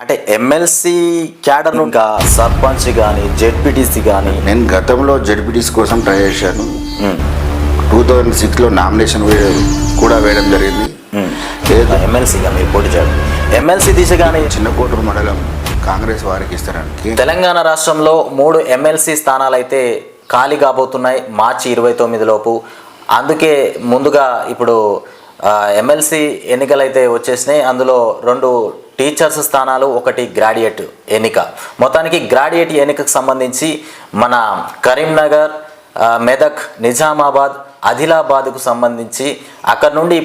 అంటే MLC cadre ఇంకా సర్పంచ్ కానీ జెడ్పీటీసీ కానీ నేను గతంలో జెడ్పీటీసీ కోసం ట్రై చేశాను. 2006లో నామినేషన్ కూడా వేయడం జరిగింది. ఎమ్మెల్సీగా మీరు పోటీ చేయడం ఎమ్మెల్సీ దిశగానే చిన్నకోటూరు మండలం కాంగ్రెస్ వారికి ఇస్తారని. తెలంగాణ రాష్ట్రంలో 3 ఎమ్మెల్సీ స్థానాలు అయితే ఖాళీ కాబోతున్నాయి మార్చి 29 లోపు. అందుకే ముందుగా ఇప్పుడు ఎమ్మెల్సీ ఎన్నికలు అయితే వచ్చేసినాయి. అందులో 2 టీచర్స్ స్థానాలు, 1 గ్రాడ్యుయేట్ ఎన్నిక. మొత్తానికి గ్రాడ్యుయేట్ ఎన్నికకు సంబంధించి మన కరీంనగర్, మెదక్, నిజామాబాద్, ఆదిలాబాద్కు సంబంధించి అక్కడ నుండి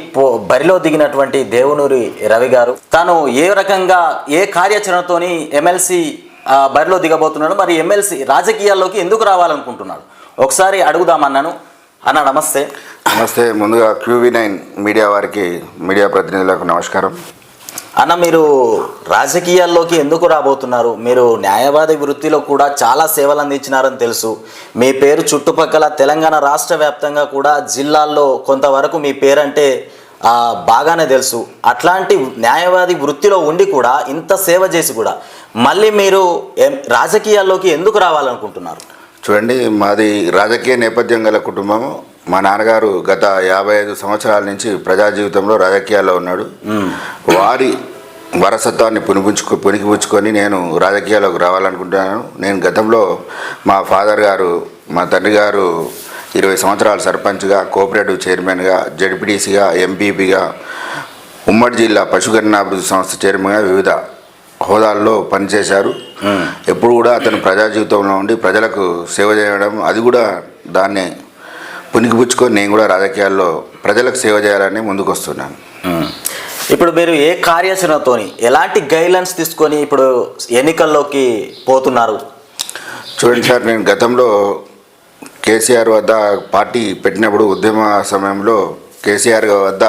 బరిలో దిగినటువంటి దేవునూరి రవి గారు తాను ఏ రకంగా ఏ కార్యాచరణతోని ఎమ్మెల్సీ బరిలో దిగబోతున్నాడు, మరి ఎమ్మెల్సీ రాజకీయాల్లోకి ఎందుకు రావాలనుకుంటున్నాడు ఒకసారి అడుగుదామన్నాను. అన్న నమస్తే. నమస్తే. ముందుగా QV9 మీడియా వారికి, మీడియా ప్రతినిధులకు నమస్కారం. అన్న, మీరు రాజకీయాల్లోకి ఎందుకు రాబోతున్నారు? మీరు న్యాయవాది వృత్తిలో కూడా చాలా సేవలు అందించినారని తెలుసు. మీ పేరు చుట్టుపక్కల తెలంగాణ రాష్ట్ర వ్యాప్తంగా కూడా జిల్లాల్లో కొంతవరకు మీ పేరంటే బాగానే తెలుసు. అట్లాంటి న్యాయవాది వృత్తిలో ఉండి కూడా ఇంత సేవ చేసి కూడా మళ్ళీ మీరు రాజకీయాల్లోకి ఎందుకు రావాలనుకుంటున్నారు? చూడండి, మాది రాజకీయ నేపథ్యం గల కుటుంబము. మా నాన్నగారు గత 55 సంవత్సరాల నుంచి ప్రజా జీవితంలో రాజకీయాల్లో ఉన్నాడు. వారి వారసత్వాన్ని పుణికిపుచ్చుకొని నేను రాజకీయాల్లోకి రావాలనుకుంటున్నాను. నేను గతంలో మా ఫాదర్ గారు, మా తండ్రి గారు 20 సంవత్సరాలు సర్పంచ్గా, కోఆపరేటివ్ చైర్మన్గా, జడ్పీటీసీగా, ఎంపీపీగా, ఉమ్మడి జిల్లా పశుగణనాభివృద్ధి సంస్థ చైర్మన్గా వివిధ హోదాల్లో పనిచేశారు. ఎప్పుడు కూడా అతను ప్రజా జీవితంలో ఉండి ప్రజలకు సేవ చేయడం, అది కూడా దాన్ని పుణికిపుచ్చుకొని నేను కూడా రాజకీయాల్లో ప్రజలకు సేవ చేయాలని ముందుకు వస్తున్నాను. ఇప్పుడు మీరు ఏ కార్యాచరణతోని ఎలాంటి గైడ్లైన్స్ తీసుకొని ఇప్పుడు ఎన్నికల్లోకి పోతున్నారు? చూడండి సార్, నేను గతంలో కేసీఆర్ వద్ద పార్టీ పెట్టినప్పుడు ఉద్యమ సమయంలో కేసీఆర్ వద్ద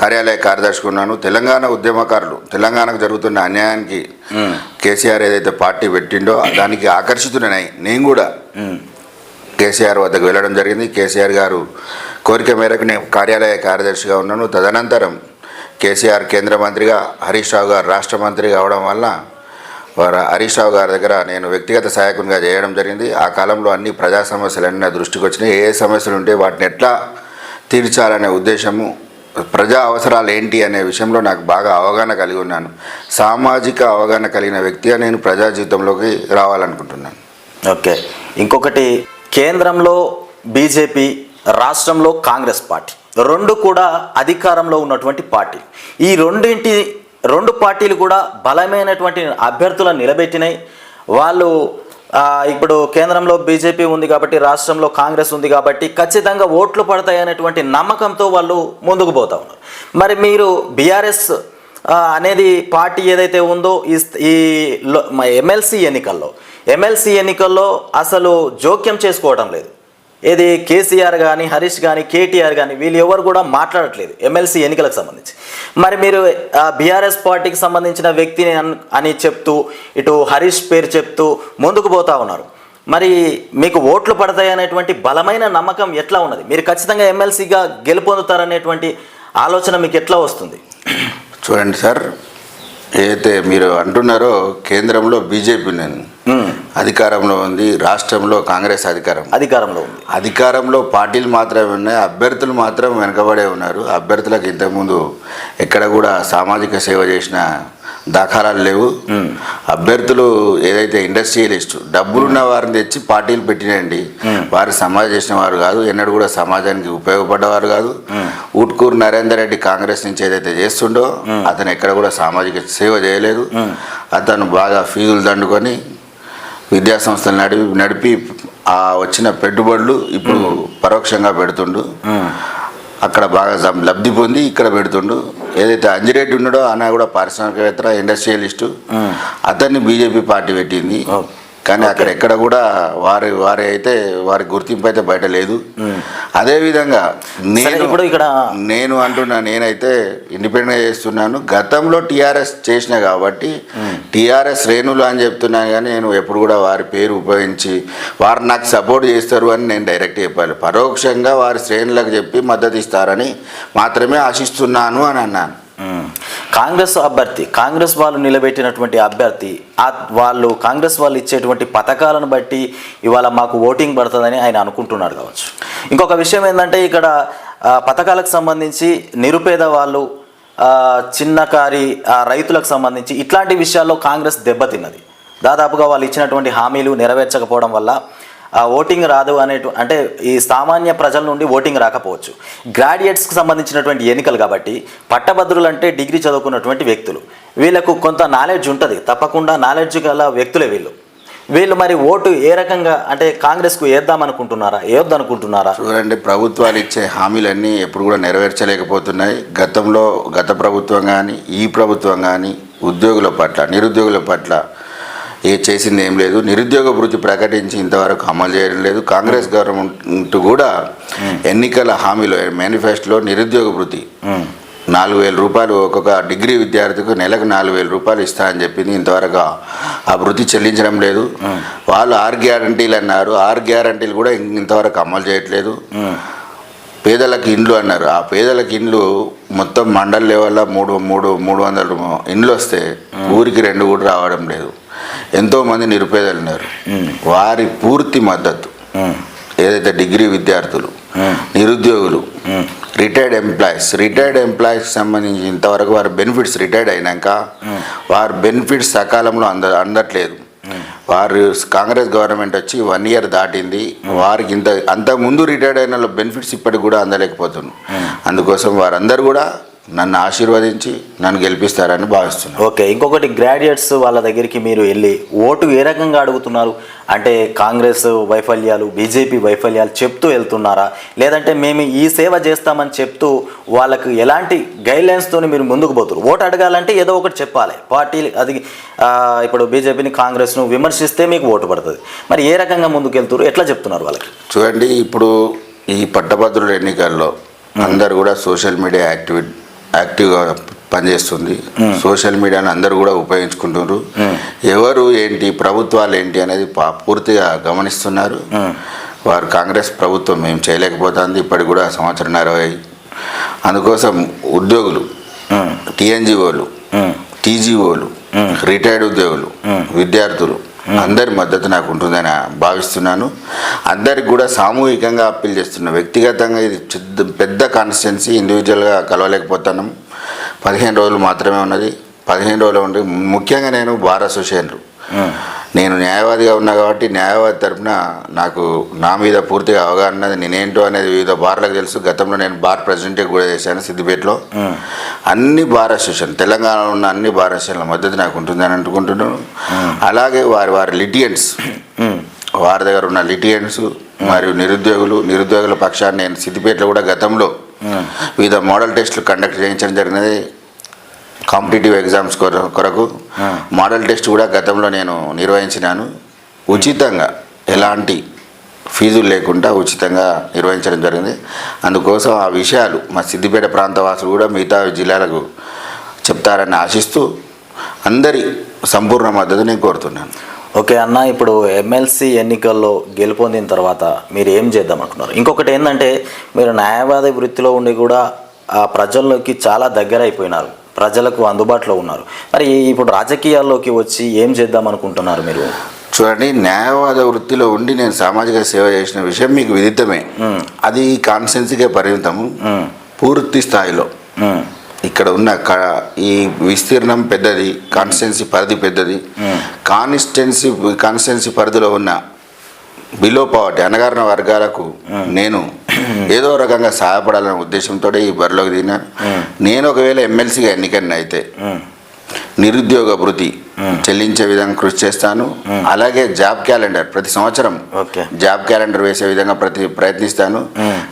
కార్యాలయ కార్యదర్శిగా ఉన్నాను. తెలంగాణ ఉద్యమకారులు తెలంగాణకు జరుగుతున్న అన్యాయానికి కేసీఆర్ ఏదైతే పార్టీ పెట్టిండో దానికి ఆకర్షితుడనై నేను కూడా కేసీఆర్ వద్దకు వెళ్ళడం జరిగింది. కేసీఆర్ గారు కోరిక మేరకు నేను కార్యాలయ కార్యదర్శిగా ఉన్నాను. తదనంతరం కేసీఆర్ కేంద్ర మంత్రిగా, హరీష్ రావు గారు రాష్ట్ర మంత్రిగా అవడం వల్ల హరీష్ రావు గారి దగ్గర నేను వ్యక్తిగత సహాయకునిగా చేయడం జరిగింది. ఆ కాలంలో అన్ని ప్రజా సమస్యలన్నీ నా దృష్టికి వచ్చినాయి. ఏ సమస్యలు ఉంటే వాటిని ఎట్లా తీర్చాలనే ఉద్దేశము, ప్రజా అవసరాలు ఏంటి అనే విషయంలో నాకు బాగా అవగాహన కలిగి ఉన్నాను. సామాజిక అవగాహన కలిగిన వ్యక్తిగా నేను ప్రజా జీవితంలోకి రావాలనుకుంటున్నాను. ఓకే. ఇంకొకటి, కేంద్రంలో బీజేపీ, రాష్ట్రంలో కాంగ్రెస్ పార్టీ 2 కూడా అధికారంలో ఉన్నటువంటి పార్టీ. ఈ 2 పార్టీలు కూడా బలమైనటువంటి అభ్యర్థులను నిలబెట్టినాయి. వాళ్ళు ఇప్పుడు కేంద్రంలో బీజేపీ ఉంది కాబట్టి, రాష్ట్రంలో కాంగ్రెస్ ఉంది కాబట్టి ఖచ్చితంగా ఓట్లు పడతాయనేటువంటి నమ్మకంతో వాళ్ళు ముందుకు పోతా ఉన్నారు. మరి మీరు బీఆర్ఎస్ అనేది పార్టీ ఏదైతే ఉందో ఈ ఎమ్మెల్సీ ఎన్నికల్లో అసలు జోక్యం చేసుకోవడం లేదు. ఏది కేసీఆర్ కానీ, హరీష్ కానీ, కేటీఆర్ కానీ వీళ్ళు ఎవరు కూడా మాట్లాడట్లేదు ఎమ్మెల్సీ ఎన్నికలకు సంబంధించి. మరి మీరు బీఆర్ఎస్ పార్టీకి సంబంధించిన వ్యక్తిని అని చెప్తూ ఇటు హరీష్ పేరు చెప్తూ ముందుకు పోతా ఉన్నారు. మరి మీకు ఓట్లు పడతాయనేటువంటి బలమైన నమ్మకం ఎట్లా ఉన్నది? మీరు ఖచ్చితంగా ఎమ్మెల్సీగా గెలుపొందుతారనేటువంటి ఆలోచన మీకు ఎట్లా వస్తుంది? చూడండి సార్, ఏదైతే మీరు అంటున్నారో కేంద్రంలో బీజేపీ నేను అధికారంలో ఉంది, రాష్ట్రంలో కాంగ్రెస్ అధికారంలో ఉంది. అధికారంలో పార్టీలు మాత్రమే ఉన్నాయి, అభ్యర్థులు మాత్రం వెనకబడే ఉన్నారు. అభ్యర్థులకు ఇంతకుముందు ఎక్కడ కూడా సామాజిక సేవ చేసిన దాఖలాలు లేవు. అభ్యర్థులు ఏదైతే ఇండస్ట్రియలిస్టు డబ్బులున్న వారిని తెచ్చి పార్టీలు పెట్టినండి, వారు సమాజం చేసిన వారు కాదు, ఎన్నడూ కూడా సమాజానికి ఉపయోగపడ్డవారు కాదు. ఊట్కూరు నరేందర్ రెడ్డి కాంగ్రెస్ నుంచి ఏదైతే చేస్తుండో అతను ఎక్కడ కూడా సామాజిక సేవ చేయలేదు. అతను బాగా ఫీజులు దండుకొని విద్యా సంస్థలు నడిపి ఆ వచ్చిన పెట్టుబడులు ఇప్పుడు పరోక్షంగా పెడుతుండు. అక్కడ బాగా లబ్ధి పొంది ఇక్కడ పెడుతుండు. ఏదైతే అంజిరెడ్డి ఉన్నాడో ఆయన కూడా పారిశ్రామికవేత్త, ఇండస్ట్రియలిస్టు, అతన్ని బీజేపీ పార్టీ పెట్టింది. కానీ అక్కడ ఎక్కడ కూడా వారి గుర్తింపు అయితే బయట లేదు. అదేవిధంగా నేనైతే ఇండిపెండెంట్గా చేస్తున్నాను. గతంలో టీఆర్ఎస్ చేసిన కాబట్టి టీఆర్ఎస్ శ్రేణులు అని చెప్తున్నాను, కానీ నేను ఎప్పుడు కూడా వారి పేరు ఉపయోగించి వారు నాకు సపోర్ట్ చేస్తారు అని నేను డైరెక్ట్ చెప్పాలి. పరోక్షంగా వారి శ్రేణులకు చెప్పి మద్దతు ఇస్తారని మాత్రమే ఆశిస్తున్నాను అని అన్నాను. కాంగ్రెస్ అభ్యర్థి, కాంగ్రెస్ వాళ్ళు నిలబెట్టినటువంటి అభ్యర్థి, వాళ్ళు కాంగ్రెస్ వాళ్ళు ఇచ్చేటువంటి పథకాలను బట్టి ఇవాళ మాకు ఓటింగ్ పడుతుందని ఆయన అనుకుంటున్నాడు కావచ్చు. ఇంకొక విషయం ఏంటంటే ఇక్కడ పథకాలకు సంబంధించి నిరుపేద వాళ్ళు, చిన్నకారి రైతులకు సంబంధించి ఇట్లాంటి విషయాల్లో కాంగ్రెస్ దెబ్బతిన్నది. దాదాపుగా వాళ్ళు ఇచ్చినటువంటి హామీలు నెరవేర్చకపోవడం వల్ల ఓటింగ్ రాదు అంటే ఈ సామాన్య ప్రజల నుండి ఓటింగ్ రాకపోవచ్చు. గ్రాడ్యుయేట్స్కి సంబంధించినటువంటి ఎన్నికలు కాబట్టి పట్టభద్రులు అంటే డిగ్రీ చదువుకున్నటువంటి వ్యక్తులు, వీళ్ళకు కొంత నాలెడ్జ్ ఉంటుంది, తప్పకుండా నాలెడ్జ్ గల వ్యక్తులే వీళ్ళు మరి ఓటు ఏ రకంగా అంటే కాంగ్రెస్కు వేద్దామనుకుంటున్నారా, వేయొద్దనుకుంటున్నారా? చూడండి, ప్రభుత్వాలు ఇచ్చే హామీలన్నీ ఎప్పుడు కూడా నెరవేర్చలేకపోతున్నాయి. గత ప్రభుత్వం కానీ ఈ ప్రభుత్వం కానీ ఉద్యోగుల పట్ల, నిరుద్యోగుల పట్ల చేసింది ఏం లేదు. నిరుద్యోగ భృతి ప్రకటించి ఇంతవరకు అమలు చేయడం లేదు. కాంగ్రెస్ గవర్నమెంట్ కూడా ఎన్నికల హామీలో మేనిఫెస్టోలో నిరుద్యోగ భృతి 4,000 రూపాయలు ఒక్కొక్క డిగ్రీ విద్యార్థికి నెలకు 4,000 రూపాయలు ఇస్తా అని చెప్పింది. ఇంతవరకు ఆ భృతి చెల్లించడం లేదు. వాళ్ళు 6 గ్యారంటీలు అన్నారు, 6 గ్యారంటీలు కూడా ఇంతవరకు అమలు చేయట్లేదు. పేదలకు ఇండ్లు అన్నారు, ఆ పేదలకు ఇండ్లు మొత్తం మండల్ లెవెల్లో 300 ఇండ్లు వస్తే ఊరికి 2 కూడా రావడం లేదు. ఎంతోమంది నిరుపేదలు ఉన్నారు, వారి పూర్తి మద్దతు ఏదైతే డిగ్రీ విద్యార్థులు, నిరుద్యోగులు, రిటైర్డ్ ఎంప్లాయీస్కి సంబంధించి ఇంతవరకు వారి బెనిఫిట్స్ రిటైర్డ్ అయినాక వారి బెనిఫిట్స్ సకాలంలో అందట్లేదు. వారు కాంగ్రెస్ గవర్నమెంట్ వచ్చి 1 ఇయర్ దాటింది, వారికి అంతకుముందు రిటైర్డ్ అయిన బెనిఫిట్స్ ఇప్పటికి కూడా అందలేకపోతున్నారు. అందుకోసం వారందరూ కూడా నన్ను ఆశీర్వదించి నన్ను గెలిపిస్తారని భావిస్తున్నాను. ఓకే, ఇంకొకటి గ్రాడ్యుయేట్స్ వాళ్ళ దగ్గరికి మీరు వెళ్ళి ఓటు ఏ రకంగా అడుగుతున్నారు అంటే కాంగ్రెస్ వైఫల్యాలు, బీజేపీ వైఫల్యాలు చెప్తూ వెళ్తున్నారా, లేదంటే మేము ఈ సేవ చేస్తామని చెప్తూ వాళ్ళకు ఎలాంటి గైడ్లైన్స్తో మీరు ముందుకు పోతారు? ఓటు అడగాలంటే ఏదో ఒకటి చెప్పాలి. పార్టీ అది ఇప్పుడు బీజేపీని, కాంగ్రెస్ను విమర్శిస్తే మీకు ఓటు పడుతుంది. మరి ఏ రకంగా ముందుకు వెళ్తారు, ఎట్లా చెప్తున్నారు వాళ్ళకి? చూడండి, ఇప్పుడు ఈ పట్టభద్రుల ఎన్నికల్లో అందరు కూడా సోషల్ మీడియా యాక్టివ్గా పనిచేస్తుంది. సోషల్ మీడియాను అందరూ కూడా ఉపయోగించుకుంటున్నారు. ఎవరు ఏంటి, ప్రభుత్వాలు ఏంటి అనేది పూర్తిగా గమనిస్తున్నారు. వారు కాంగ్రెస్ ప్రభుత్వం మేము చేయలేకపోతుంది, ఇప్పటికి కూడా 1.5 సంవత్సరం. అందుకోసం ఉద్యోగులు, టీఎన్జిఓలు, టీజీఓలు, రిటైర్డ్ ఉద్యోగులు, విద్యార్థులు అందరి మద్దతు నాకు ఉంటుందని భావిస్తున్నాను. అందరికి కూడా సామూహికంగా అప్పీల్ చేస్తున్నాను. వ్యక్తిగతంగా ఇది పెద్ద కాన్స్టిట్యున్సీ, ఇండివిజువల్గా కలవలేకపోతున్నాం. 15 రోజులు మాత్రమే ఉన్నది. 15 రోజులు ఉండి ముఖ్యంగా నేను బార్ అసోసియేషన్, నేను న్యాయవాదిగా ఉన్నా కాబట్టి న్యాయవాది తరఫున నాకు నా మీద పూర్తిగా అవగాహన ఉన్నది. నేనేంటో అనేది వివిధ బార్లకు తెలుసు. గతంలో నేను బార్ ప్రెసిడెంట్గా కూడా చేశాను సిద్దిపేటలో. అన్ని బార్ అసోసియేషన్, తెలంగాణలో ఉన్న అన్ని బార్ అసోసియేషన్ల మద్దతు నాకు ఉంటుందని అనుకుంటున్నాను. అలాగే వారి లిటియన్స్, వారి దగ్గర ఉన్న లిటియన్స్ మరియు నిరుద్యోగుల పక్షాన్ని నేను సిద్దిపేటలో కూడా గతంలో వివిధ మోడల్ టెస్టులు కండక్ట్ చేయించడం జరిగినది. కాంపిటేటివ్ ఎగ్జామ్స్ కొరకు మోడల్ టెస్ట్ కూడా గతంలో నేను నిర్వహించినాను. ఉచితంగా, ఎలాంటి ఫీజులు లేకుండా ఉచితంగా నిర్వహించడం జరిగింది. అందుకోసం ఆ విషయాలు మా సిద్దిపేట ప్రాంత వాసులు కూడా మిగతా జిల్లాలకు చెప్తారని ఆశిస్తూ అందరి సంపూర్ణ మద్దతు నేను కోరుతున్నాను. ఓకే అన్న, ఇప్పుడు ఎమ్మెల్సీ ఎన్నికల్లో గెలుపొందిన తర్వాత మీరు ఏం చేద్దాం అనుకున్నారు? ఇంకొకటి ఏంటంటే మీరు న్యాయవాద వృత్తిలో ఉండి కూడా ఆ ప్రజల్లోకి చాలా దగ్గర అయిపోయినారు, ప్రజలకు అందుబాటులో ఉన్నారు. మరి ఇప్పుడు రాజకీయాల్లోకి వచ్చి ఏం చేద్దాం అనుకుంటున్నారు మీరు? చూడండి, న్యాయవాద వృత్తిలో ఉండి నేను సామాజిక సేవ చేసిన విషయం మీకు విదితమే. అది కాన్స్టిట్యున్సీకే పరిమితము. పూర్తి స్థాయిలో ఇక్కడ ఉన్న ఈ విస్తీర్ణం పెద్దది, కాన్స్టిట్యున్సీ పరిధి పెద్దది. కాన్స్టిట్యున్సీ పరిధిలో ఉన్న బిలో పవర్టీ, అణగారిన వర్గాలకు నేను ఏదో రకంగా సహాయపడాలనే ఉద్దేశంతో ఈ బరిలోకి దిగినాను. నేను ఒకవేళ ఎమ్మెల్సీగా ఎన్నికైన అయితే నిరుద్యోగ భృతి చెల్లించే విధంగా కృషి చేస్తాను. అలాగే జాబ్ క్యాలెండర్, ప్రతి సంవత్సరం జాబ్ క్యాలెండర్ వేసే విధంగా ప్రయత్నిస్తాను.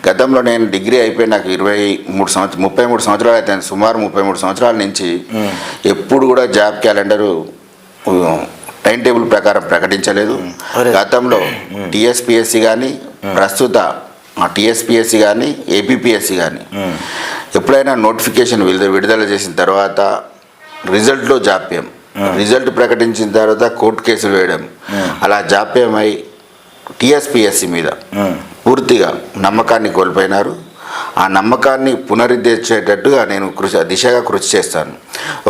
గతంలో నేను డిగ్రీ అయిపోయి నాకు 33 సంవత్సరాలు అయితే, సుమారు 33 సంవత్సరాల నుంచి ఎప్పుడు కూడా జాబ్ క్యాలెండరు టైం టేబుల్ ప్రకారం ప్రకటించలేదు. గతంలో టీఎస్పిఎస్సి కానీ, ప్రస్తుత టీఎస్పిఎస్సి కానీ, ఏపీపీఎస్సి కానీ ఎప్పుడైనా నోటిఫికేషన్ విడుదల చేసిన తర్వాత రిజల్ట్లో జాప్యం, రిజల్ట్ ప్రకటించిన తర్వాత కోర్టు కేసులు వేయడం, అలా జాప్యమై టీఎస్పిఎస్సి మీద పూర్తిగా నమ్మకాన్ని కోల్పోయినారు. ఆ నమ్మకాన్ని పునరుద్ధరించేటట్టుగా నేను దిశగా కృషి చేస్తాను.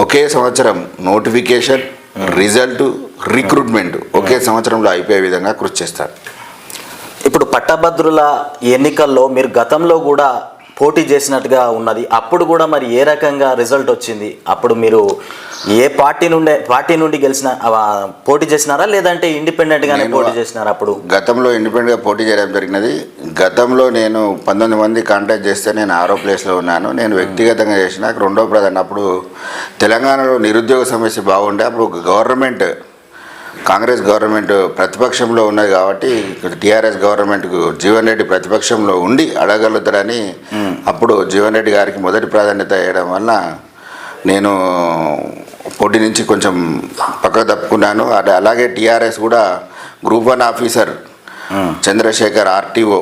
ఒకే సంవత్సరం నోటిఫికేషన్, రిజల్ట్, రిక్రూట్మెంట్ ఒకే సంవత్సరంలో అయిపోయే విధంగా కృషి చేస్తాను. ఇప్పుడు పట్టభద్రుల ఎన్నికల్లో మీరు గతంలో కూడా పోటీ చేసినట్టుగా ఉన్నది. అప్పుడు కూడా మరి ఏ రకంగా రిజల్ట్ వచ్చింది? అప్పుడు మీరు ఏ పార్టీ నుండి గెలిచిన పోటీ చేసినారా, లేదంటే ఇండిపెండెంట్గానే పోటీ చేసినారా? అప్పుడు గతంలో ఇండిపెండెంట్గా పోటీ చేయడం జరిగినది. గతంలో నేను 19 మంది కాంటాక్ట్ చేస్తే నేను 6వ ప్లేస్లో ఉన్నాను. నేను వ్యక్తిగతంగా చేసిన 2వ ప్రధాని. అప్పుడు తెలంగాణలో నిరుద్యోగ సమస్య బాగుండే. అప్పుడు కాంగ్రెస్ గవర్నమెంట్ ప్రతిపక్షంలో ఉన్నది కాబట్టి టీఆర్ఎస్ గవర్నమెంట్కు జీవన్ రెడ్డి ప్రతిపక్షంలో ఉండి అడగలుగుతారని అప్పుడు జీవన్ రెడ్డి గారికి మొదటి ప్రాధాన్యత ఇవ్వడం వల్ల నేను పోటీ నుంచి కొంచెం పక్కకు తప్పుకున్నాను. అలాగే టీఆర్ఎస్ కూడా group 1 officer Chandrashekar RTO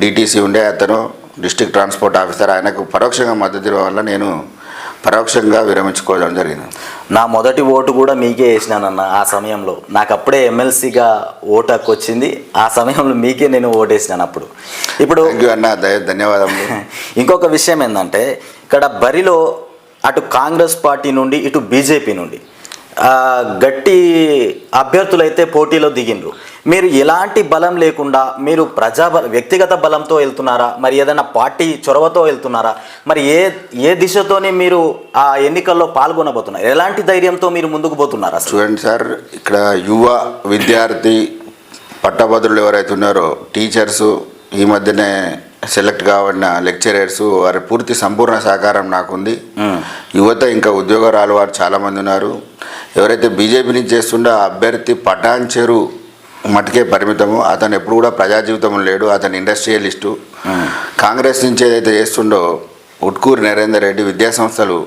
DTC ఉండే, అతను డిస్ట్రిక్ట్ ట్రాన్స్పోర్ట్ ఆఫీసర్, ఆయనకు పరోక్షంగా మద్దతు ఇవ్వడం వల్ల నేను పరోక్షంగా విరమించుకోవడం జరిగింది. నా మొదటి ఓటు కూడా మీకే వేసినానన్న. ఆ సమయంలో నాకు అప్పుడే ఎమ్మెల్సీగా ఓటు హక్కు వచ్చింది. ఆ సమయంలో మీకే నేను ఓటేసినాను అప్పుడు. ఇప్పుడు అన్న ధన్యవాదములు. ఇంకొక విషయం ఏంటంటే, ఇక్కడ బరిలో అటు కాంగ్రెస్ పార్టీ నుండి ఇటు బీజేపీ నుండి గట్టి అభ్యర్థులైతే పోటీలో దిగిండ్రు. మీరు ఎలాంటి బలం లేకుండా మీరు వ్యక్తిగత బలంతో వెళ్తున్నారా, మరి ఏదైనా పార్టీ చొరవతో వెళ్తున్నారా, మరి ఏ దిశతోని మీరు ఆ ఎన్నికల్లో పాల్గొనబోతున్నారు? ఎలాంటి ధైర్యంతో మీరు ముందుకు పోతున్నారా? చూడండి సార్, ఇక్కడ యువ విద్యార్థి పట్టభద్రులు ఎవరైతే ఉన్నారో, టీచర్సు, ఈ మధ్యనే సెలెక్ట్ కావడిన లెక్చరర్స్, వారి పూర్తి సంపూర్ణ సహకారం నాకుంది. యువత ఇంకా ఉద్యోగాలు వారు చాలామంది ఉన్నారు. ఎవరైతే బీజేపీ నుంచి చేస్తుండో ఆ అభ్యర్థి పటాన్ చెరు మటుకే పరిమితము. అతను ఎప్పుడు కూడా ప్రజా జీవితంలో లేడు, అతను ఇండస్ట్రియలిస్టు. కాంగ్రెస్ నుంచి ఏదైతే చేస్తుండో ఉట్కూరు నరేందర్ రెడ్డి విద్యా సంస్థలు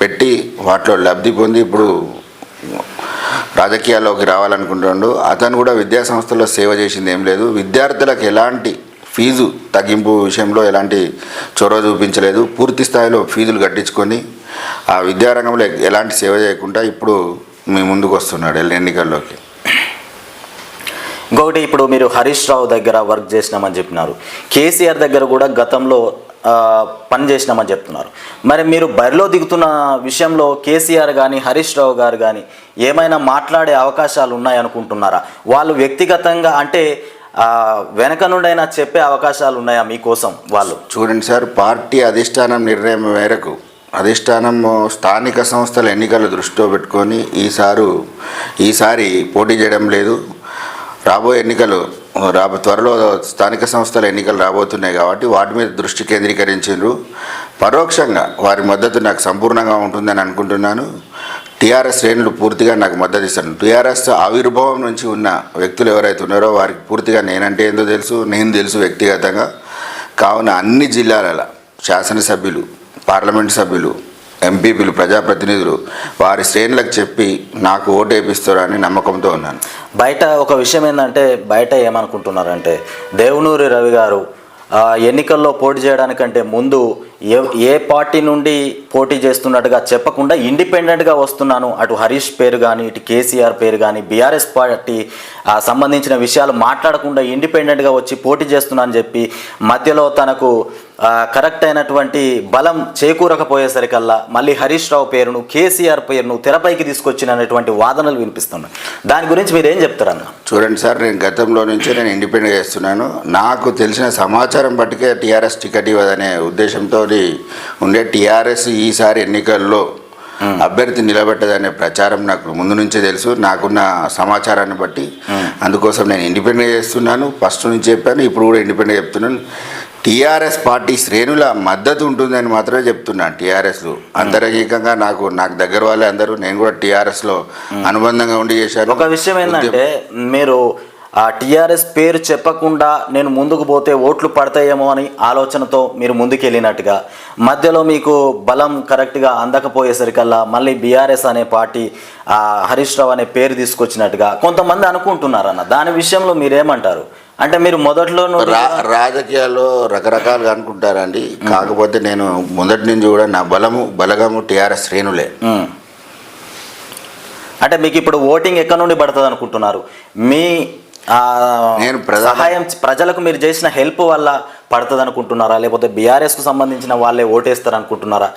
పెట్టి వాటిలో లబ్ధి పొంది ఇప్పుడు రాజకీయాల్లోకి రావాలనుకుంటుండు. అతను కూడా విద్యా సంస్థల్లో సేవ చేసింది ఏం లేదు. విద్యార్థులకు ఎలాంటి ఫీజు తగ్గింపు విషయంలో ఎలాంటి చొరవ చూపించలేదు. పూర్తి స్థాయిలో ఫీజులు కట్టించుకొని ఆ విద్యారంగంలో ఎలాంటి సేవ చేయకుండా ఇప్పుడు మీ ముందుకు వస్తున్నాడు ఎన్నికల్లోకి. ఇంకొకటి, ఇప్పుడు మీరు హరీష్ రావు దగ్గర వర్క్ చేసినామని చెప్పినారు, కేసీఆర్ దగ్గర కూడా గతంలో పని చేసినామని చెప్తున్నారు. మరి మీరు బరిలో దిగుతున్న విషయంలో కేసీఆర్ కానీ హరీష్ రావు గారు కానీ ఏమైనా మాట్లాడే అవకాశాలు ఉన్నాయనుకుంటున్నారా? వాళ్ళు వ్యక్తిగతంగా అంటే వెనక నుండైనా చెప్పే అవకాశాలు ఉన్నాయా మీకోసం? వాళ్ళు చూడండి సార్, పార్టీ అధిష్టానం నిర్ణయం మేరకు అధిష్టానం స్థానిక సంస్థల ఎన్నికలు దృష్టిలో పెట్టుకొని ఈసారి పోటీ చేయడం లేదు. రాబోయే ఎన్నికలు త్వరలో స్థానిక సంస్థల ఎన్నికలు రాబోతున్నాయి కాబట్టి వాటి మీద దృష్టి కేంద్రీకరించారు. పరోక్షంగా వారి మద్దతు నాకు సంపూర్ణంగా ఉంటుందని అనుకుంటున్నాను. టీఆర్ఎస్ శ్రేణులు పూర్తిగా నాకు మద్దతు ఇస్తాను. టీఆర్ఎస్ ఆవిర్భావం నుంచి ఉన్న వ్యక్తులు ఎవరైతే ఉన్నారో వారికి పూర్తిగా నేనంటే ఏందో తెలుసు, నేను తెలుసు వ్యక్తిగతంగా. కావున అన్ని జిల్లాల శాసనసభ్యులు, పార్లమెంటు సభ్యులు, ఎంపీపీలు, ప్రజాప్రతినిధులు వారి శ్రేణులకు చెప్పి నాకు ఓటు వేపిస్తారని నమ్మకంతో ఉన్నాను. బయట ఒక విషయం ఏంటంటే, బయట ఏమనుకుంటున్నారంటే దేవునూరి రవి గారు ఎన్నికల్లో పోటీ చేయడానికంటే ముందు ఏ పార్టీ నుండి పోటీ చేస్తున్నట్టుగా చెప్పకుండా ఇండిపెండెంట్గా వస్తున్నాను, అటు హరీష్ పేరు కానీ ఇటు కేసీఆర్ పేరు కానీ బీఆర్ఎస్ పార్టీ సంబంధించిన విషయాలు మాట్లాడకుండా ఇండిపెండెంట్గా వచ్చి పోటీ చేస్తున్నానని చెప్పి మధ్యలో తనకు కరెక్ట్ అయినటువంటి బలం చేకూరకపోయేసరికల్లా మళ్ళీ హరీష్ రావు పేరును, కేసీఆర్ పేరును తెరపైకి తీసుకొచ్చినటువంటి వాదనలు వినిపిస్తున్నాయి. దాని గురించి మీరు ఏం చెప్తారన్న? చూడండి సార్, నేను గతంలో నుంచే నేను ఇండిపెండెంట్గా చేస్తున్నాను. నాకు తెలిసిన సమాచారం బట్టికే టీఆర్ఎస్ టికెట్ ఇవ్వదనే ఉద్దేశంతో ఉండే. టీఆర్ఎస్ ఈసారి ఎన్నికల్లో అభ్యర్థి నిలబెట్టదనే ప్రచారం నాకు ముందు నుంచే తెలుసు, నాకున్న సమాచారాన్ని బట్టి. అందుకోసం నేను ఇండిపెండెంట్గా చేస్తున్నాను. ఫస్ట్ నుంచి చెప్పాను, ఇప్పుడు కూడా ఇండిపెండెంట్గా చెప్తున్నాను. టీఆర్ఎస్ పార్టీ శ్రేణుల మద్దతు ఉంటుందని మాత్రమే చెప్తున్నాను. టీఆర్ఎస్లో అంతరంగికంగా నాకు దగ్గర వాళ్ళే అందరూ, నేను కూడా టీఆర్ఎస్లో అనుబంధంగా ఉండి చేశాను. ఒక విషయం ఏంటంటే, మీరు ఆ టీఆర్ఎస్ పేరు చెప్పకుండా నేను ముందుకు పోతే ఓట్లు పడతాయేమో అని ఆలోచనతో మీరు ముందుకు వెళ్ళినట్టుగా, మధ్యలో మీకు బలం కరెక్ట్గా అందకపోయేసరికల్లా మళ్ళీ బీఆర్ఎస్ అనే పార్టీ హరీష్ రావు అనే పేరు తీసుకొచ్చినట్టుగా కొంతమంది అనుకుంటున్నారన్న. దాని విషయంలో మీరేమంటారు? అంటే మీరు మొదట్లో రాజకీయాల్లో రకరకాలుగా అనుకుంటారండి. కాకపోతే నేను మొదటి నుంచి కూడా నా బలగము టీఆర్ఎస్ శ్రేణులే. అంటే మీకు ఇప్పుడు ఓటింగ్ ఎక్కడి నుండి పడుతుంది అనుకుంటున్నారు? మీ నేను సహాయం, ప్రజలకు మీరు చేసిన హెల్ప్ వల్ల పడుతుంది అనుకుంటున్నారా, లేకపోతే బీఆర్ఎస్కు సంబంధించిన వాళ్ళే ఓటేస్తారు అనుకుంటున్నారా,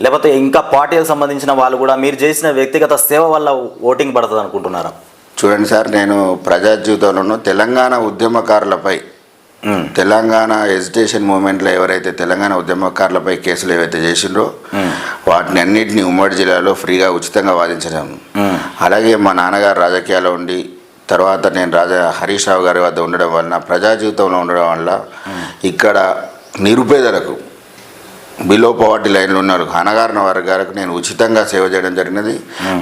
లేకపోతే ఇంకా పార్టీలకు సంబంధించిన వాళ్ళు కూడా మీరు చేసిన వ్యక్తిగత సేవ వల్ల ఓటింగ్ పడుతుంది అనుకుంటున్నారా? చూడండి సార్, నేను ప్రజా జీవితంలోనూ తెలంగాణ ఉద్యమకారులపై తెలంగాణ ఎజిటేషన్ మూమెంట్లో ఎవరైతే తెలంగాణ ఉద్యమకారులపై కేసులు ఏవైతే చేసిండ్రో వాటిని అన్నింటినీ ఉమ్మడి జిల్లాలో ఫ్రీగా ఉచితంగా వాదించడం, అలాగే మా నాన్నగారు రాజకీయాల్లో ఉండి తర్వాత నేను హరీష్ రావు గారి వద్ద ఉండడం వలన, ప్రజా జీవితంలో ఉండడం వల్ల ఇక్కడ నిరుపేదలకు, బిలో పవర్టీ లైన్లో ఉన్నారు అణగారిన వర్గాలకు నేను ఉచితంగా సేవ చేయడం జరిగినది.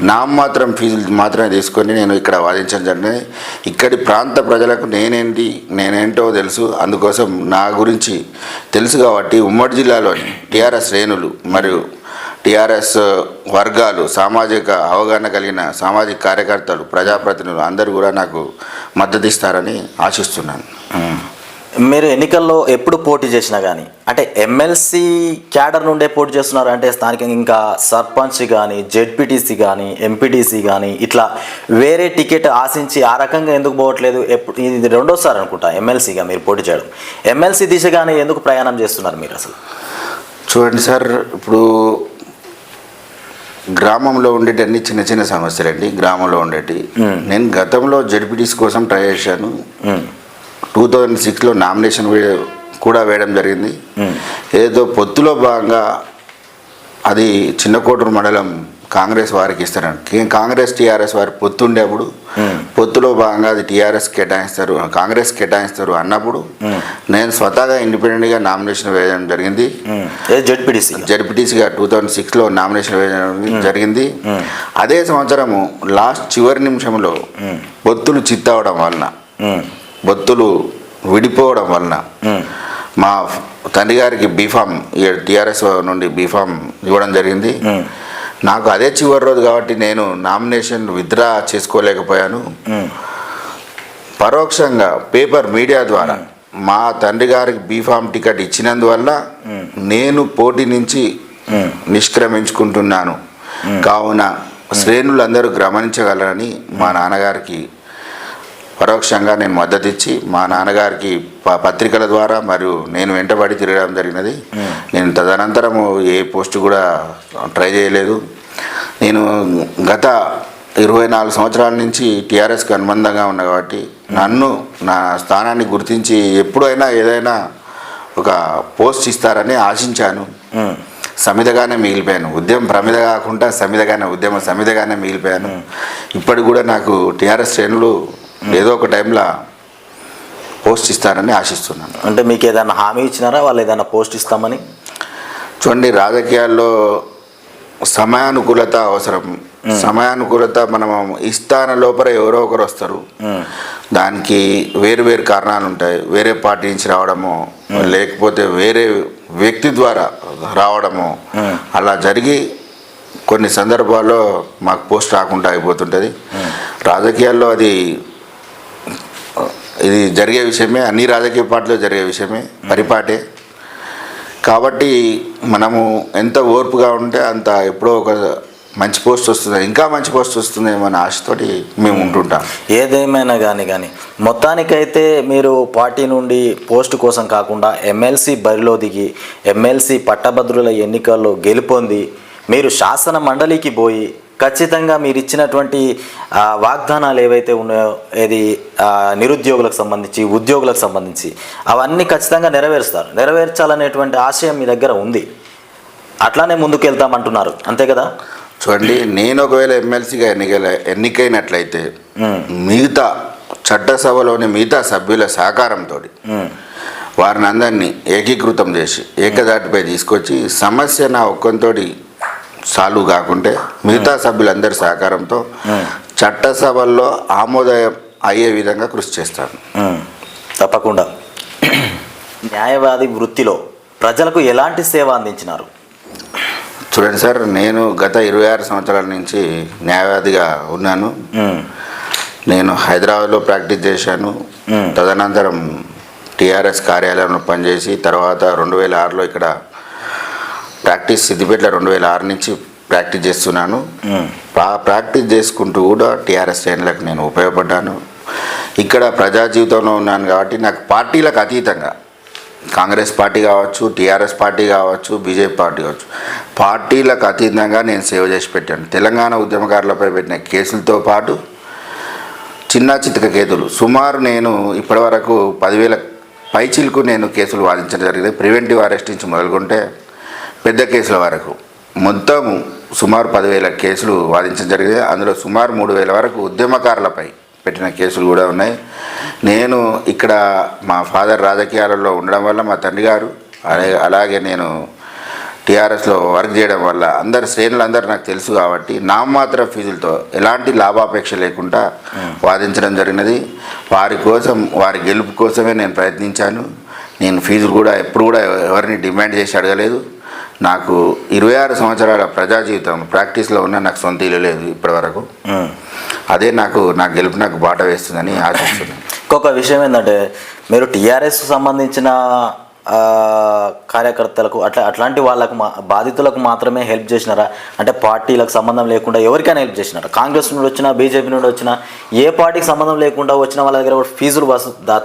నామమాత్రం ఫీజులు మాత్రమే తీసుకొని నేను ఇక్కడ వాదించడం జరిగినది. ఇక్కడి ప్రాంత ప్రజలకు నేనేంటో తెలుసు, అందుకోసం నా గురించి తెలుసు కాబట్టి ఉమ్మడి జిల్లాలోని టీఆర్ఎస్ శ్రేణులు మరియు టీఆర్ఎస్ వర్గాలు, సామాజిక అవగాహన కలిగిన సామాజిక కార్యకర్తలు, ప్రజాప్రతినిధులు అందరూ కూడా నాకు మద్దతు ఇస్తారని ఆశిస్తున్నాను. మీరు ఎన్నికల్లో ఎప్పుడు పోటీ చేసినా కానీ అంటే ఎమ్మెల్సీ క్యాడర్ నుండే పోటీ చేస్తున్నారు అంటే స్థానికంగా ఇంకా సర్పంచ్ కానీ, జెడ్పీటీసీ కానీ, ఎంపీటీసీ కానీ ఇట్లా వేరే టికెట్ ఆశించి ఆ రకంగా ఎందుకు పోవట్లేదు? ఇది రెండోసారి అనుకుంటా ఎమ్మెల్సీగా మీరు పోటీ చేయడం. ఎమ్మెల్సీ దిశగానే ఎందుకు ప్రయాణం చేస్తున్నారు మీరు అసలు? చూడండి సార్, ఇప్పుడు గ్రామంలో ఉండేటి అన్ని చిన్న చిన్న సమస్యలండి. గ్రామంలో ఉండేటి నేను గతంలో జెడ్పీటీసీ కోసం ట్రై చేశాను. 2006లో నామినేషన్ కూడా వేయడం జరిగింది. ఏదో పొత్తులో భాగంగా అది చిన్నకోటూరు మండలం కాంగ్రెస్ వారికి ఇస్తారండి. కాంగ్రెస్ టీఆర్ఎస్ వారి పొత్తు ఉండేప్పుడు పొత్తులో భాగంగా అది టీఆర్ఎస్ కేటాయిస్తారు, కాంగ్రెస్ కేటాయిస్తారు అన్నప్పుడు నేను స్వతహాగా ఇండిపెండెంట్గా నామినేషన్ వేయడం జరిగింది. జెడ్పీటీసీగా 2006లో నామినేషన్ వేయడం జరిగింది. అదే సంవత్సరము లాస్ట్ చివరి నిమిషంలో పొత్తులు చిత్తవడం వలన, బొత్తులు విడిపోవడం వలన మా తండ్రి గారికి బీఫామ్ టీఆర్ఎస్ నుండి బీఫామ్ ఇవ్వడం జరిగింది. నాకు అదే చివరి రోజు కాబట్టి నేను నామినేషన్ విత్డ్రా చేసుకోలేకపోయాను. పరోక్షంగా పేపర్ మీడియా ద్వారా మా తండ్రి గారికి బీఫామ్ టికెట్ ఇచ్చినందువల్ల నేను పోటీ నుంచి నిష్క్రమించుకుంటున్నాను. కావున శ్రేణులందరూ గమనించగలరని మా నాన్నగారికి పరోక్షంగా నేను మద్దతు ఇచ్చి మా నాన్నగారికి పత్రికల ద్వారా మరియు నేను వెంటబడి తిరగడం జరిగినది. నేను తదనంతరము ఏ పోస్టు కూడా ట్రై చేయలేదు. నేను గత 24 సంవత్సరాల నుంచి టీఆర్ఎస్కి అనుబంధంగా ఉన్నా కాబట్టి నన్ను నా స్థానాన్ని గుర్తించి ఎప్పుడైనా ఏదైనా ఒక పోస్ట్ ఇస్తారని ఆశించాను. సమిధగానే మిగిలిపోయాను. ఉద్యమం ప్రమిద కాకుండా ఉద్యమ సమిధగానే మిగిలిపోయాను. ఇప్పటికి కూడా నాకు టీఆర్ఎస్ శ్రేణులు ఏదో ఒక టైంలో పోస్ట్ ఇస్తారని ఆశిస్తున్నాను. అంటే మీకు ఏదైనా హామీ ఇచ్చినారా వాళ్ళు ఏదైనా పోస్ట్ ఇస్తామని? చూడండి, రాజకీయాల్లో సమయానుకూలత అవసరం. సమయానుకూలత మనం ఇస్తాన లోపల ఎవరో ఒకరు వస్తారు. దానికి వేరు వేరు కారణాలు ఉంటాయి. వేరే పార్టీ నుంచి రావడము, లేకపోతే వేరే వ్యక్తి ద్వారా రావడము, అలా జరిగి కొన్ని సందర్భాల్లో మాకు పోస్ట్ రాకుండా అయిపోతుంటుంది. రాజకీయాల్లో ఇది జరిగే విషయమే, అన్ని రాజకీయ పార్టీలో జరిగే విషయమే, పరిపాటే. కాబట్టి మనము ఎంత ఓర్పుగా ఉంటే అంత ఎప్పుడో ఒక మంచి పోస్ట్ వస్తుంది, ఇంకా మంచి పోస్ట్ వస్తుందేమో అనే ఆశతోటి మేము ఉంటుంటాం. ఏదేమైనా కానీ మొత్తానికైతే మీరు పార్టీ నుండి పోస్టు కోసం కాకుండా ఎమ్మెల్సీ బరిలో దిగి ఎమ్మెల్సీ పట్టభద్రుల ఎన్నికల్లో గెలుపొంది మీరు శాసన మండలికి పోయి ఖచ్చితంగా మీరు ఇచ్చినటువంటి వాగ్దానాలు ఏవైతే ఉన్నాయో, ఇది నిరుద్యోగులకు సంబంధించి, ఉద్యోగులకు సంబంధించి అవన్నీ ఖచ్చితంగా నెరవేర్చాలనేటువంటి ఆశయం మీ దగ్గర ఉంది. అట్లానే ముందుకు వెళ్తామంటున్నారు, అంతే కదా? చూడండి, నేను ఒకవేళ ఎమ్మెల్సీగా ఎన్నికైనట్లయితే మిగతా చట్టసభలోని మిగతా సభ్యుల సహకారంతో వారిని అందరినీ ఏకీకృతం చేసి ఏకదాటిపై తీసుకొచ్చి సమస్య నా ఒక్కంతోటి సాల్వ్ కాకుంటే మిగతా సభ్యులందరి సహకారంతో చట్టసభల్లో ఆమోదం అయ్యే విధంగా కృషి చేస్తాను. తప్పకుండా. న్యాయవాది వృత్తిలో ప్రజలకు ఎలాంటి సేవ అందించినారు? చూడండి సార్, నేను గత 26 సంవత్సరాల నుంచి న్యాయవాదిగా ఉన్నాను. నేను హైదరాబాద్లో ప్రాక్టీస్ చేశాను. తదనంతరం టీఆర్ఎస్ కార్యాలయంలో పనిచేసి తర్వాత 2006లో ఇక్కడ సిద్దిపేటలో 2006 నుంచి ప్రాక్టీస్ చేస్తున్నాను. ప్రాక్టీస్ చేసుకుంటూ కూడా టీఆర్ఎస్ శ్రేణులకు నేను ఉపయోగపడ్డాను. ఇక్కడ ప్రజా జీవితంలో ఉన్నాను కాబట్టి నాకు పార్టీలకు అతీతంగా కాంగ్రెస్ పార్టీ కావచ్చు, టీఆర్ఎస్ పార్టీ కావచ్చు, బీజేపీ పార్టీ కావచ్చు, పార్టీలకు అతీతంగా నేను సేవ చేసి పెట్టాను. తెలంగాణ ఉద్యమకారులపై పెట్టిన కేసులతో పాటు చిన్న చితక కేసులు సుమారు నేను ఇప్పటివరకు 10,000 పైచిలకు నేను కేసులు వాదించడం జరిగింది. ప్రివెంటివ్ అరెస్ట్ నుంచి మొదలుకుంటే పెద్ద కేసుల వరకు మొత్తం సుమారు 10,000 కేసులు వాదించడం జరిగింది. అందులో సుమారు 3,000 వరకు ఉద్యమకారులపై పెట్టిన కేసులు కూడా ఉన్నాయి. నేను ఇక్కడ మా ఫాదర్ రాజకీయాలలో ఉండడం వల్ల, మా తండ్రి గారు అలాగే నేను టీఆర్ఎస్లో వర్క్ చేయడం వల్ల అందరు శ్రేణులందరూ నాకు తెలుసు కాబట్టి నామమాత్ర ఫీజులతో ఎలాంటి లాభాపేక్ష లేకుండా వాదించడం జరిగినది. వారి కోసం, వారి గెలుపు కోసమే నేను ప్రయత్నించాను. నేను ఫీజులు కూడా ఎప్పుడు కూడా ఎవరిని డిమాండ్ చేసి అడగలేదు. నాకు 26 సంవత్సరాల ప్రజా జీవితం ప్రాక్టీస్లో ఉన్న నాకు సొంత ఇల్లు లేదు ఇప్పటివరకు. అదే నా గెలుపు నాకు బాట వేస్తుందని ఆశిస్తున్నాను. ఇంకొక విషయం ఏంటంటే, మీరు టీఆర్ఎస్ సంబంధించిన కార్యకర్తలకు అట్లాంటి వాళ్ళకు బాధితులకు మాత్రమే హెల్ప్ చేసినారా? అంటే పార్టీలకు సంబంధం లేకుండా ఎవరికైనా హెల్ప్ చేసినారా? కాంగ్రెస్ నుండి వచ్చినా, బీజేపీ నుండి వచ్చినా, ఏ పార్టీకి సంబంధం లేకుండా వచ్చిన వాళ్ళ దగ్గర ఫీజులు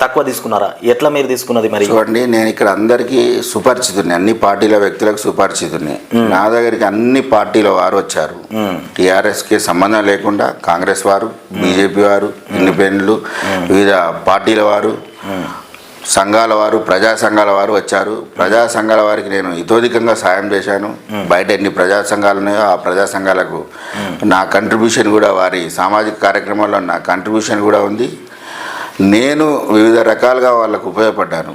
తక్కువ తీసుకున్నారా? ఎట్లా మీరు తీసుకున్నది? మరి చూడండి, నేను ఇక్కడ అందరికీ సుపరిచితుని, అన్ని పార్టీల వ్యక్తులకు సుపరిచితుని. నా దగ్గరికి అన్ని పార్టీల వారు వచ్చారు. టీఆర్ఎస్కి సంబంధం లేకుండా కాంగ్రెస్ వారు, బీజేపీ వారు, ఇండిపెండెంట్లు, వివిధ పార్టీల వారు, సంఘాల వారు, ప్రజా సంఘాల వారు వచ్చారు. ప్రజా సంఘాల వారికి నేను ఇతోధికంగా సాయం చేశాను. బయట ఎన్ని ప్రజా సంఘాలు ఉన్నాయో ఆ ప్రజా సంఘాలకు నా కంట్రిబ్యూషన్ కూడా, వారి సామాజిక కార్యక్రమాల్లో నా కంట్రిబ్యూషన్ కూడా ఉంది. నేను వివిధ రకాలుగా వాళ్ళకు ఉపయోగపడ్డాను.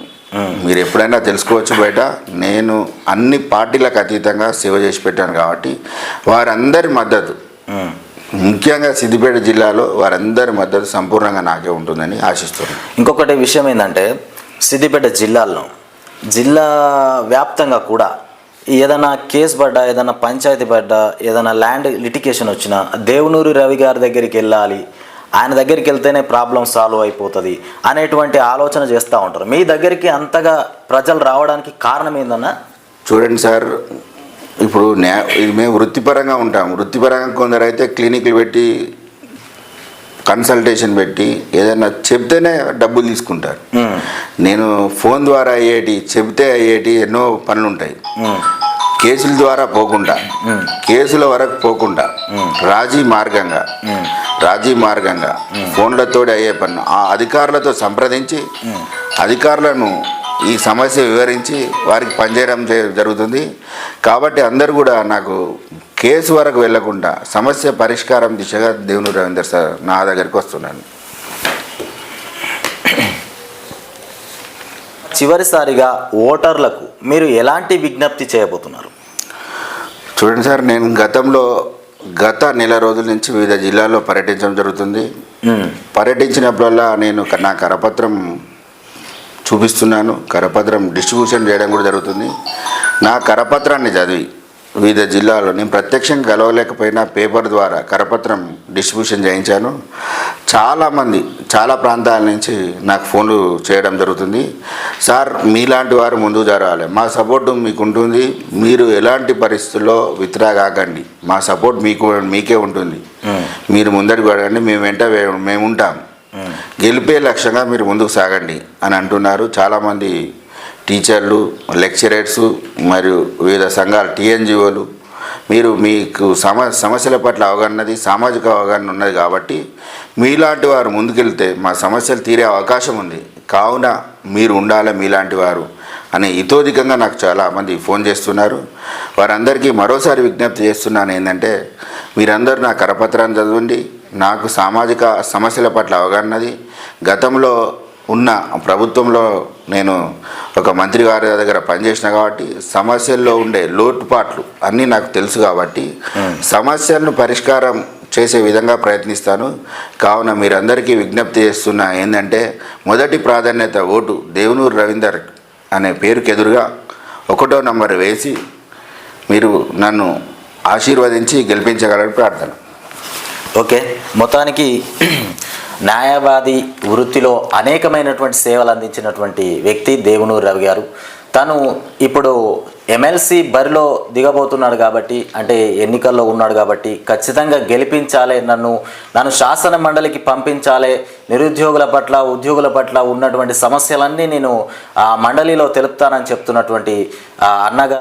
మీరు ఎప్పుడైనా తెలుసుకోవచ్చు బయట. నేను అన్ని పార్టీలకు అతీతంగా సేవ చేసి పెట్టాను కాబట్టి వారందరి మద్దతు, ముఖ్యంగా సిద్దిపేట జిల్లాలో వారందరి మద్దతు సంపూర్ణంగా నాకే ఉంటుందని ఆశిస్తున్నాను. ఇంకొకటి విషయం ఏంటంటే, సిద్దిపేట జిల్లా వ్యాప్తంగా కూడా ఏదైనా కేసు పడ్డా, ఏదైనా పంచాయతీ పడ్డా, ఏదైనా ల్యాండ్ లిటికేషన్ వచ్చినా దేవునూరి రవి గారి దగ్గరికి వెళ్ళాలి, ఆయన దగ్గరికి వెళ్తేనే ప్రాబ్లం సాల్వ్ అయిపోతుంది అనేటువంటి ఆలోచన చేస్తూ ఉంటారు. మీ దగ్గరికి అంతగా ప్రజలు రావడానికి కారణం ఏందన్నా? చూడండి సార్, ఇప్పుడు ఇది మేము వృత్తిపరంగా ఉంటాం. వృత్తిపరంగా కొందరు అయితే క్లినిక్లు పెట్టి, కన్సల్టేషన్ పెట్టి ఏదైనా చెప్తేనే డబ్బులు తీసుకుంటారు. నేను ఫోన్ ద్వారా చెబితే అయ్యేటి ఎన్నో పనులు ఉంటాయి. కేసుల ద్వారా పోకుండా, కేసుల వరకు పోకుండా రాజీ మార్గంగా ఫోన్లతో అయ్యే పన్ను ఆ అధికారులతో సంప్రదించి అధికారులను ఈ సమస్య వివరించి వారికి పనిచేయడం జరుగుతుంది. కాబట్టి అందరూ కూడా నాకు కేసు వరకు వెళ్లకుండా సమస్య పరిష్కారం దిశగా దేవునూరి రవీందర్ సార్ నా దగ్గరికి వస్తున్నాను. చివరిసారిగా ఓటర్లకు మీరు ఎలాంటి విజ్ఞప్తి చేయబోతున్నారు? చూడండి సార్, నేను గత నెల రోజుల నుంచి వివిధ జిల్లాల్లో పర్యటించడం జరుగుతుంది. పర్యటించినప్పుడల్లా నేను నా కరపత్రం చూపిస్తున్నాను. కరపత్రం డిస్ట్రిబ్యూషన్ చేయడం కూడా జరుగుతుంది. నా కరపత్రాన్ని చదివి వివిధ జిల్లాలో నేను ప్రత్యక్షంగా కలవలేకపోయినా పేపర్ ద్వారా కరపత్రం డిస్ట్రిబ్యూషన్ చేయించాను. చాలామంది చాలా ప్రాంతాల నుంచి నాకు ఫోన్లు చేయడం జరుగుతుంది. సార్, మీలాంటి వారు ముందుకు జరగాలి, మా సపోర్టు మీకు ఉంటుంది, మీరు ఎలాంటి పరిస్థితుల్లో విత్డ్రా కాకండి, మా సపోర్ట్ మీకే ఉంటుంది, మీరు ముందరికి వెళ్ళండి, మేము ఉంటాం, గెలిపే లక్ష్యంగా మీరు ముందుకు సాగండి అని అంటున్నారు. చాలామంది టీచర్లు, లెక్చరర్స్ మరియు వివిధ సంఘాలు, టీఎన్జిఓలు, మీకు సమస్యల పట్ల అవగాహన, సామాజిక అవగాహన ఉన్నది కాబట్టి మీలాంటి వారు ముందుకెళ్తే మా సమస్యలు తీరే అవకాశం ఉంది, కావున మీరు ఉండాలి మీలాంటి వారు అని ఇతోధికంగా నాకు చాలామంది ఫోన్ చేస్తున్నారు. వారందరికీ మరోసారి విజ్ఞప్తి చేస్తున్నాను ఏంటంటే, మీరందరూ నా కరపత్రాన్ని చదవండి. నాకు సామాజిక సమస్యల పట్ల అవగాహనది. గతంలో ఉన్న ప్రభుత్వంలో నేను ఒక మంత్రి గారి దగ్గర పనిచేసిన కాబట్టి సమస్యల్లో ఉండే లోటుపాట్లు అన్నీ నాకు తెలుసు కాబట్టి సమస్యలను పరిష్కారం చేసే విధంగా ప్రయత్నిస్తాను. కావున మీరందరికీ విజ్ఞప్తి చేస్తున్నా ఏంటంటే, మొదటి ప్రాధాన్యత ఓటు దేవునూరి రవీందర్ అనే పేరుకి ఎదురుగా 1వ నంబర్ వేసి మీరు నన్ను ఆశీర్వదించి గెలిపించగలని ప్రార్థన. ఓకే, మొత్తానికి న్యాయవాది వృత్తిలో అనేకమైనటువంటి సేవలు అందించినటువంటి వ్యక్తి దేవునూరి రవి గారు. తను ఇప్పుడు ఎమ్మెల్సీ బరిలో దిగబోతున్నాడు కాబట్టి, అంటే ఎన్నికల్లో ఉన్నాడు కాబట్టి ఖచ్చితంగా గెలిపించాలి, నన్ను శాసన మండలికి పంపించాలి, నిరుద్యోగుల పట్ల ఉద్యోగుల పట్ల ఉన్నటువంటి సమస్యలన్నీ నేను ఆ మండలిలో తెలుపుతానని చెప్తున్నటువంటి అన్నగా